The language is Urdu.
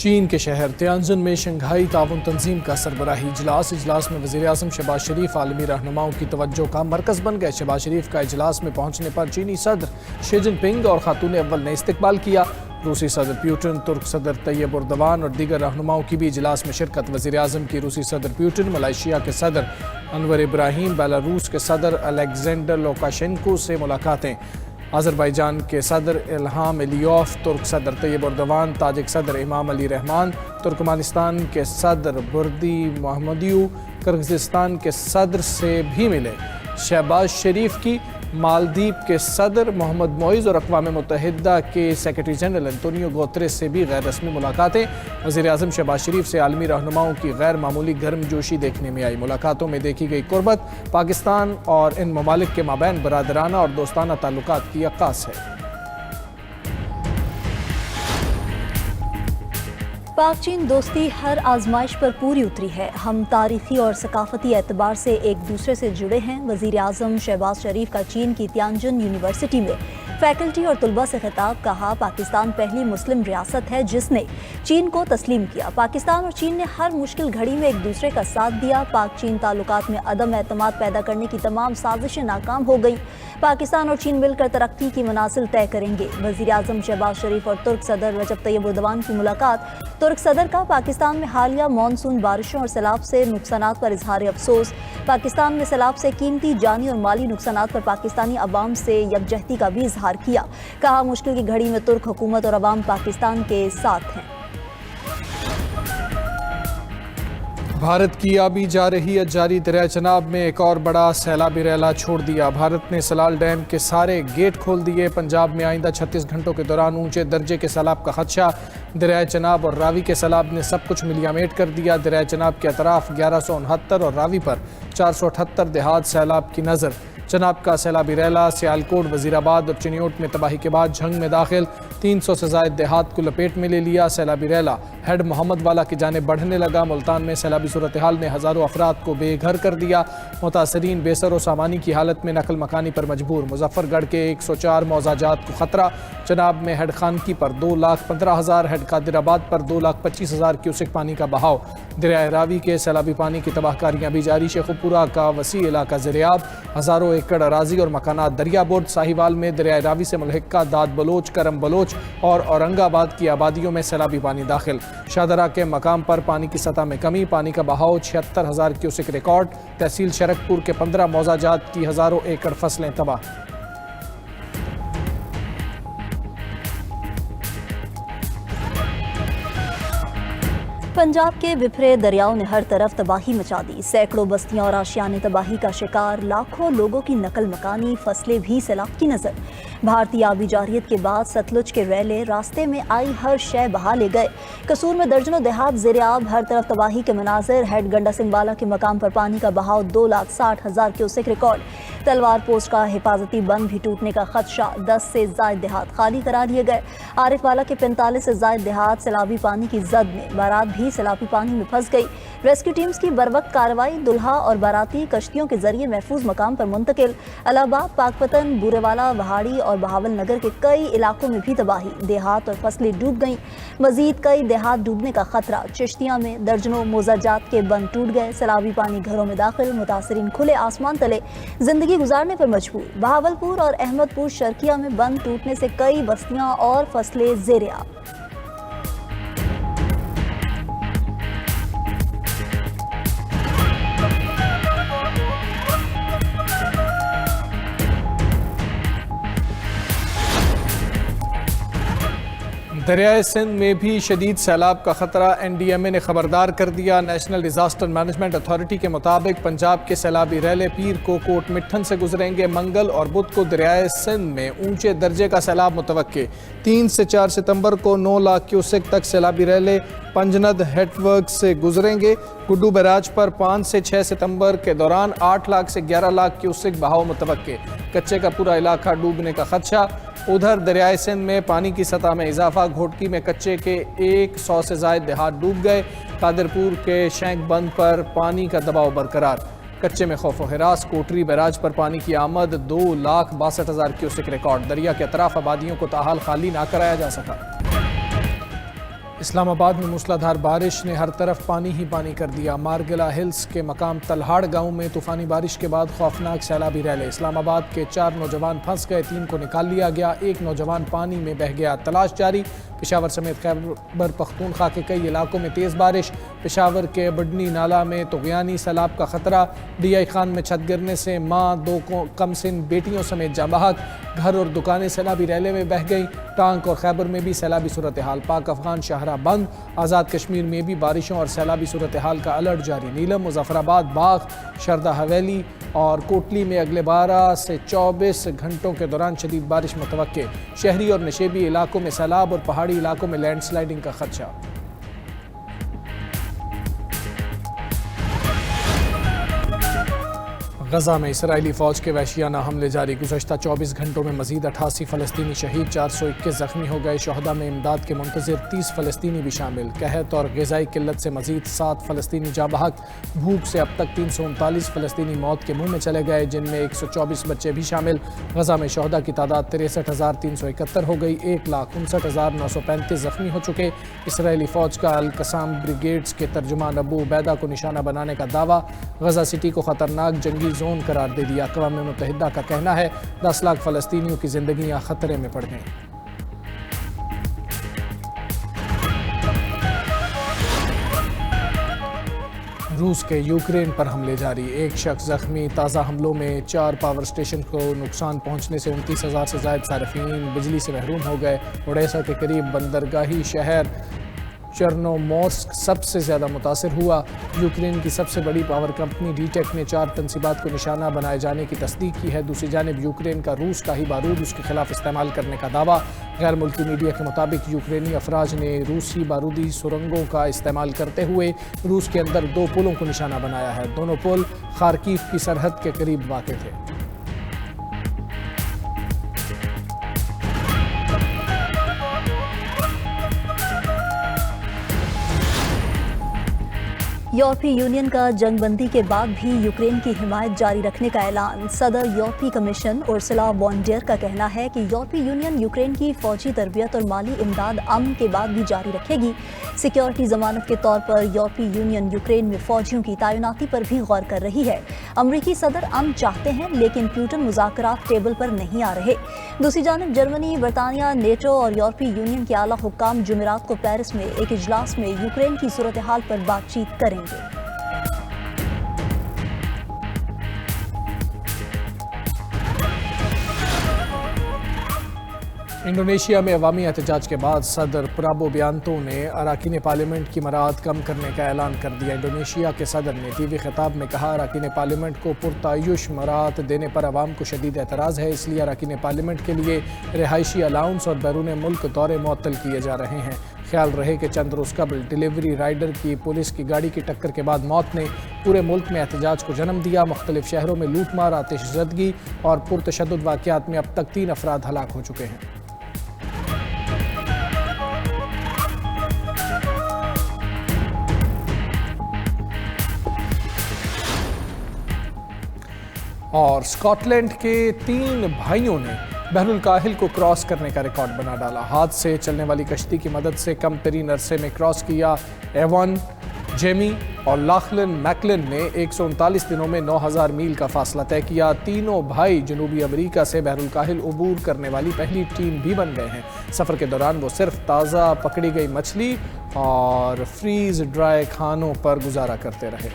چین کے شہر تیانجن میں شنگھائی تعاون تنظیم کا سربراہی اجلاس میں وزیر اعظم شہباز شریف عالمی رہنماؤں کی توجہ کا مرکز بن گئے۔ شہباز شریف کا اجلاس میں پہنچنے پر چینی صدر شی جن پنگ اور خاتون اول نے استقبال کیا۔ روسی صدر پیوٹن، ترک صدر طیب اردوان اور دیگر رہنماؤں کی بھی اجلاس میں شرکت۔ وزیر اعظم کی روسی صدر پیوٹن، ملائیشیا کے صدر انور ابراہیم، بیلاروس کے صدر الیگزینڈر لوکاشینکو سے ملاقاتیں۔ آذربائیجان کے صدر الہام علیوف، ترک صدر طیب اردوان، تاجک صدر امام علی رحمان، ترکمانستان کے صدر بردی محمدیو، کرغزستان کے صدر سے بھی ملے۔ شہباز شریف کی مالدیپ کے صدر محمد معیز اور اقوام متحدہ کے سیکرٹری جنرل انتونیو گوتریس سے بھی غیر رسمی ملاقاتیں۔ وزیر اعظم شہباز شریف سے عالمی رہنماؤں کی غیر معمولی گرم جوشی دیکھنے میں آئی۔ ملاقاتوں میں دیکھی گئی قربت پاکستان اور ان ممالک کے مابین برادرانہ اور دوستانہ تعلقات کی عکاس ہے۔ پاک چین دوستی ہر آزمائش پر پوری اتری ہے۔ ہم تاریخی اور ثقافتی اعتبار سے ایک دوسرے سے جڑے ہیں۔ وزیر اعظم شہباز شریف کا چین کی تیانجن یونیورسٹی میں فیکلٹی اور طلباء سے خطاب۔ کہا، پاکستان پہلی مسلم ریاست ہے جس نے چین کو تسلیم کیا۔ پاکستان اور چین نے ہر مشکل گھڑی میں ایک دوسرے کا ساتھ دیا۔ پاک چین تعلقات میں عدم اعتماد پیدا کرنے کی تمام سازشیں ناکام ہو گئیں۔ پاکستان اور چین مل کر ترقی کی منازل طے کریں گے۔ وزیر اعظم شہباز شریف اور ترک صدر رجب طیب اردوان کی ملاقات۔ ترک صدر کا پاکستان میں حالیہ مانسون بارشوں اور سیلاب سے نقصانات پر اظہار افسوس۔ پاکستان میں سیلاب سے قیمتی جانی اور مالی نقصانات پر پاکستانی عوام سے یکجہتی کا بھی اظہار کیا۔ کہا، مشکل کی گھڑی میں ترک حکومت اور عوام پاکستان کے ساتھ ہیں۔ بھارت کی آبی جارحیت جاری۔ دریائے چناب میں ایک اور بڑا سیلابی ریلا چھوڑ دیا۔ بھارت نے سلال ڈیم کے سارے گیٹ کھول دیے۔ پنجاب میں آئندہ 36 گھنٹوں کے دوران اونچے درجے کے سیلاب کا خدشہ۔ دریائے چناب اور راوی کے سیلاب نے سب کچھ ملیا میٹ کر دیا۔ دریائے چناب کے اطراف 1169 اور راوی پر 478 دہات سیلاب کی نظر۔ چناب کا سیلابی ریلا سیالکوٹ، وزیر آباد اور چنیوٹ میں تباہی کے بعد جھنگ میں داخل، 300 سے زائد دیہات کو لپیٹ میں لے لیا۔ سیلابی ریلا ہیڈ محمد والا کی جانب بڑھنے لگا۔ ملتان میں سیلابی صورتحال نے ہزاروں افراد کو بے گھر کر دیا۔ متاثرین بے سر و سامانی کی حالت میں نقل مکانی پر مجبور۔ مظفر گڑھ کے 104 موضع جات کو خطرہ۔ چناب میں ہیڈ خانکی پر 2,15,000، ہیڈ قادر آباد پر 2,25,000 کیوسک پانی کا بہاؤ۔ دریائے راوی کے سیلابی پانی کی تباہ کاریاں بھی جاری۔ شیخ پورہ کا وسیع علاقہ زیرآب، ہزاروں ایکڑ اراضی اور مکانات دریا برد۔ ساہیوال میں دریائے راوی سے ملحقہ داد بلوچ، کرم بلوچ اور اورنگ آباد کی آبادیوں میں سیلابی پانی داخل۔ شاہدرہ کے مقام پر پانی کی سطح میں کمی، پانی کا بہاؤ 76,000 کیوسک ریکارڈ۔ تحصیل شرکپور کے 15 موضع جات کی ہزاروں ایکڑ فصلیں تباہ۔ پنجاب کے بپھرے دریاؤں نے ہر طرف تباہی مچا دی۔ سینکڑوں بستیاں اور آشیانے تباہی کا شکار، لاکھوں لوگوں کی نقل مکانی، فصلیں بھی سیلاب کی نظر۔ بھارتی آبی جارحیت کے بعد ستلج کے ریلے راستے میں آئی ہر شے بہا لے گئے۔ قصور میں درجنوں دیہات زیرآب، ہر طرف تباہی کے مناظر۔ ہیڈ گنڈا سنگھ بالا کے مقام پر پانی کا بہاؤ 2,60,000 کیوسک ریکارڈ۔ تلوار پوسٹ کا حفاظتی بند بھی ٹوٹنے کا خدشہ، 10 سے زائد دیہات خالی کرا لیے گئے۔ عارف والا کے 45 سے زائد دیہات سیلابی پانی کی زد میں، بارات بھی سیلابی پانی میں پھنس گئی۔ ریسکیو ٹیمز کی بروقت کارروائی، دلہا اور باراتی کشتیوں کے ذریعے محفوظ مقام پر منتقل۔ الہ آباد، پاک پتن، بورے والا، وہاڑی اور بہاول نگر کے کئی علاقوں میں بھی تباہی، دیہات اور فصلیں ڈوب گئیں۔ مزید کئی دیہات ڈوبنے کا خطرہ۔ چشتیاں میں درجنوں موضع جات کے بند ٹوٹ گئے۔ سیلابی پانی گھروں میں داخل، متاثرین کھلے آسمان تلے زندگی گزارنے پر مجبور۔ بہاولپور اور احمد پور شرقیہ میں بند ٹوٹنے سے کئی بستیاں اور فصلیں زیرآب۔ دریائے سندھ میں بھی شدید سیلاب کا خطرہ، این ڈی ایم اے نے خبردار کر دیا۔ نیشنل ڈیزاسٹر مینجمنٹ اتھارٹی کے مطابق پنجاب کے سیلابی ریلے پیر کو کوٹ مٹھن سے گزریں گے۔ منگل اور بدھ کو دریائے سندھ میں اونچے درجے کا سیلاب متوقع۔ 3 سے 4 ستمبر کو 9 لاکھ کیوسک تک سیلابی ریلے پنجند ہیڈ ورک سے گزریں گے۔ گڈو بیراج پر 5 سے 6 ستمبر کے دوران 8 لاکھ سے 11 لاکھ کیوسک بہاؤ متوقع۔ کچے کا پورا علاقہ ڈوبنے کا خدشہ۔ ادھر دریائے سندھ میں پانی کی سطح میں اضافہ، گھوٹکی میں کچے کے 100 سے زائد دیہات ڈوب گئے۔ قادرپور کے شینک بند پر پانی کا دباؤ برقرار۔ کچے میں خوف و ہراس، کوٹری بیراج پر پانی کی آمد 2,62,000 کیوسک ریکارڈ۔ دریا کے اطراف آبادیوں کو تاحال خالی نہ کرایا جا سکا۔ اسلام آباد میں موسلادھار بارش نے ہر طرف پانی ہی پانی کر دیا۔ مارگلا ہلز کے مقام تلہاڑ گاؤں میں طوفانی بارش کے بعد خوفناک سیلابی ریلے۔ اسلام آباد کے 4 نوجوان پھنس گئے، 3 کو نکال لیا گیا، 1 نوجوان پانی میں بہہ گیا، تلاش جاری۔ پشاور سمیت خیبر پختونخوا کے کئی علاقوں میں تیز بارش۔ پشاور کے بڈنی نالہ میں طغیانی سیلاب کا خطرہ۔ ڈی آئی خان میں چھت گرنے سے ماں 2 کم سن بیٹیوں سمیت جاں بحق، گھر اور دکانیں سیلابی ریلے میں بہہ گئیں۔ ٹانک اور خیبر میں بھی سیلابی صورتحال۔ پاک افغان شاہراہ بند، آزاد کشمیر میں بھی بارشوں اور سیلابی صورتحال کا الرٹ جاری۔ نیلم، مظفر آباد، باغ، شردہ حویلی اور کوٹلی میں اگلے 12 سے 24 گھنٹوں کے دوران شدید بارش متوقع۔ شہری اور نشیبی علاقوں میں سیلاب اور پہاڑی علاقوں میں لینڈ سلائیڈنگ کا خدشہ۔ غزہ میں اسرائیلی فوج کے وحشیانہ حملے جاری۔ گزشتہ 24 گھنٹوں میں مزید 88 فلسطینی شہید، 421 زخمی ہو گئے۔ شہداء میں امداد کے منتظر 30 فلسطینی بھی شامل۔ قحط اور غذائی قلت سے مزید 7 فلسطینی جاں بحق۔ بھوک سے اب تک 339 فلسطینی موت کے منہ میں چلے گئے، جن میں 124 بچے بھی شامل۔ غزہ میں شہداء کی تعداد 63,371 ہو گئی، 1,59,935 زخمی ہو چکے۔ اسرائیلی فوج کا القسام بریگیڈز کے ترجمان ابو عبیدہ کو نشانہ بنانے کا دعویٰ۔ غزہ سٹی کو خطرناک جنگی زون قرار دے دیا۔ اقوام متحدہ کا کہنا ہے 10 لاکھ فلسطینیوں کی زندگیاں خطرے میں پڑ گئیں۔ روس کے یوکرین پر حملے جاری، 1 شخص زخمی۔ تازہ حملوں میں 4 پاور سٹیشن کو نقصان پہنچنے سے 29,000 سے زائد صارفین بجلی سے محروم ہو گئے۔ اوڈیسا کے قریب بندرگاہی شہر چرنومورسک سب سے زیادہ متاثر ہوا۔ یوکرین کی سب سے بڑی پاور کمپنی ڈی ٹیک نے 4 تنصیبات کو نشانہ بنائے جانے کی تصدیق کی ہے۔ دوسری جانب یوکرین کا روس کا ہی بارود اس کے خلاف استعمال کرنے کا دعویٰ۔ غیر ملکی میڈیا کے مطابق یوکرینی افواج نے روسی بارودی سرنگوں کا استعمال کرتے ہوئے روس کے اندر 2 پلوں کو نشانہ بنایا ہے۔ دونوں پل خارکیف کی سرحد کے قریب واقع تھے۔ یورپی یونین کا جنگ بندی کے بعد بھی یوکرین کی حمایت جاری رکھنے کا اعلان۔ صدر یورپی کمیشن ارسلا وان ڈیر کا کہنا ہے کہ یورپی یونین یوکرین کی فوجی تربیت اور مالی امداد امن کے بعد بھی جاری رکھے گی۔ سیکیورٹی ضمانت کے طور پر یورپی یونین یوکرین میں فوجیوں کی تعیناتی پر بھی غور کر رہی ہے۔ امریکی صدر امن چاہتے ہیں لیکن پیوٹن مذاکرات ٹیبل پر نہیں آ رہے۔ دوسری جانب جرمنی، برطانیہ، نیٹو اور یورپی یونین کے اعلیٰ حکام جمعرات کو پیرس میں ایک اجلاس میں یوکرین کی صورتحال پر بات چیت کریں گے۔ انڈونیشیا میں عوامی احتجاج کے بعد صدر پرابو بیانتو نے اراکین پارلیمنٹ کی مراعات کم کرنے کا اعلان کر دیا۔ انڈونیشیا کے صدر نے ٹی وی خطاب میں کہا اراکین پارلیمنٹ کو پرتعیش مراعات دینے پر عوام کو شدید اعتراض ہے، اس لیے اراکین پارلیمنٹ کے لیے رہائشی الاؤنس اور بیرون ملک دورے معطل کیے جا رہے ہیں۔ خیال رہے کہ چند روز قبل ڈیلیوری رائڈر کی پولیس کی گاڑی کی ٹکر کے بعد موت نے پورے ملک میں احتجاج کو جنم دیا۔ مختلف شہروں میں لوٹ مار، آتش زدگی اور پرتشدد واقعات میں اب تک 3 افراد ہلاک ہو چکے ہیں۔ اور اسکاٹ لینڈ کے 3 بھائیوں نے بحر الکاہل کو کراس کرنے کا ریکارڈ بنا ڈالا۔ ہاتھ سے چلنے والی کشتی کی مدد سے کم ترین عرصے میں کراس کیا۔ ایوان، جیمی اور لاخلن میکلن نے 139 دنوں میں 9,000 میل کا فاصلہ طے کیا۔ تینوں بھائی جنوبی امریکہ سے بحر الکاہل عبور کرنے والی پہلی ٹیم بھی بن گئے ہیں۔ سفر کے دوران وہ صرف تازہ پکڑی گئی مچھلی اور فریز ڈرائی کھانوں پر گزارا کرتے رہے۔